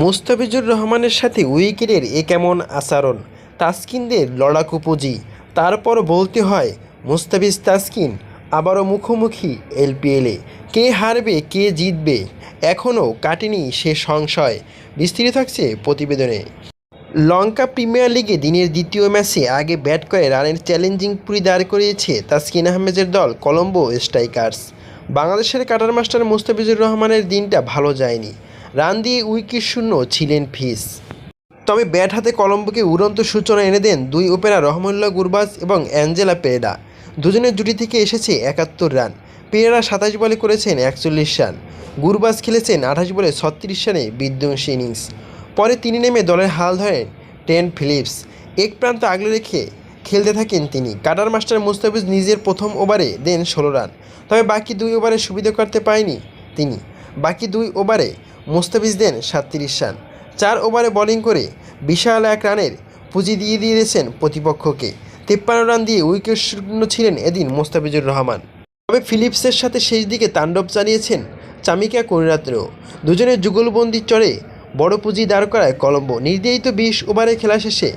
মুস্তাফিজুর রহমানের সাথে উইকেটের এ কেমন আচরণ, তাসকিনদের লড়াকু পুঁজি। তারপর বলতে হয় মুস্তাফিজ তাসকিন আবারও মুখোমুখি এলপিএলে। কে হারবে কে জিতবে এখনও কাটেনি সে সংশয়। বিস্তৃত থাকছে প্রতিবেদনে। লঙ্কা প্রিমিয়ার লিগে দিনের দ্বিতীয় ম্যাচে আগে ব্যাট করে রানের চ্যালেঞ্জিং পুরি দাঁড় করিয়েছে তাসকিন আহমেদের দল কলম্বো স্ট্রাইকার্স। বাংলাদেশের কাটার মাস্টার মুস্তাফিজুর রহমানের দিনটা ভালো যায়নি। রান দিয়ে উইকেট শূন্য ছিলেন ফিস। তবে ব্যাট হাতে কলম্বোকে উড়ন্ত সূচনা এনে দেন দুই ওপেনার রহমতুল্লাহ গুরবাজ এবং অ্যাঞ্জেলা পেরেরা। দুজনের জুটি থেকে এসেছে ৭১ রান। পেরেরা ২৭ বলে করেছেন ৪১ রান। গুরবাজ খেলেছেন ২৮ বলে ৩৬ রানে বিধ্বংসী ইনিংস। পরে তিনি নেমে দলের হাল ধরেন ট্রেন্ট ফিলিপস। এক প্রান্ত আগলে রেখে খেলতে থাকেন তিনি। কাটার মাস্টার মুস্তাফিজ নিজের প্রথম ওভারে দেন ১৬ রান। তবে বাকি দুই ওভারে সুবিধা করতে পারেনি তিনি। বাকি দুই ওভারে মুস্তাফিজ দেন ৩৭ রান। ৪ ওভারে বোলিং করে বিশাল এক রানের পুঁজি দিয়ে দিয়েছেন প্রতিপক্ষকে। ৫৩ রান দিয়ে উইকেট শূন্য ছিলেন এদিন মুস্তাফিজুর রহমান। তবে ফিলিপসের সাথে শেষ দিকে তাণ্ডব চালিয়েছেন চামিকা কনিরাত্রেও। দুজনের যুগলবন্দি চড়ে বড় পুঁজি দাঁড় করায় কলম্বো। নির্ধারিত ২০ ওভারে খেলা শেষে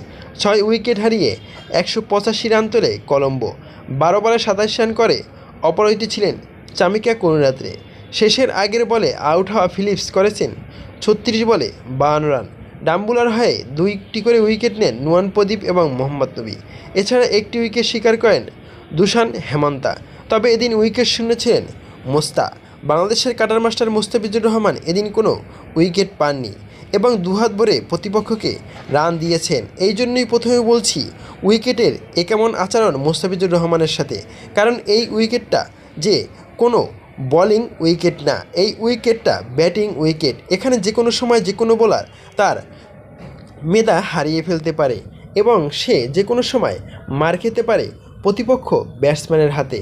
৬ উইকেট হারিয়ে ১৮৫ রান তোলে কলম্বো। ১২ বলে ২৭ রান করে অপরাজিত ছিলেন চামিকা কনিরাত্রে। শেষের আগের বলে আউট হওয়া ফিলিপস করেছেন ৩৬ বলে ৫২ রান। ডাম্বুলার হয়ে ২টি করে উইকেট নেন নুয়ান প্রদীপ এবং মোহাম্মদ নবী। এছাড়া একটি উইকেট শিকার করেন দুশান হেমন্তা। তবে এদিন উইকেট শূন্য ছিলেন মোস্তা। বাংলাদেশের কাটার মাস্টার মুস্তাফিজুর রহমান এদিন কোনো উইকেট পাননি এবং দুহাত ভরে প্রতিপক্ষকে রান দিয়েছেন। এই জন্যই প্রথমে বলছি উইকেটের এ কেমন আচরণ মুস্তাফিজুর রহমানের সাথে। কারণ এই উইকেটটা যে কোনো বোলিং উইকেট না, এই উইকেটটা ব্যাটিং উইকেট। এখানে যে কোনো সময় যে কোনো বোলার তার মেধা হারিয়ে ফেলতে পারে এবং সে যে কোনো সময় মার খেতে পারে প্রতিপক্ষ ব্যাটসম্যানের হাতে।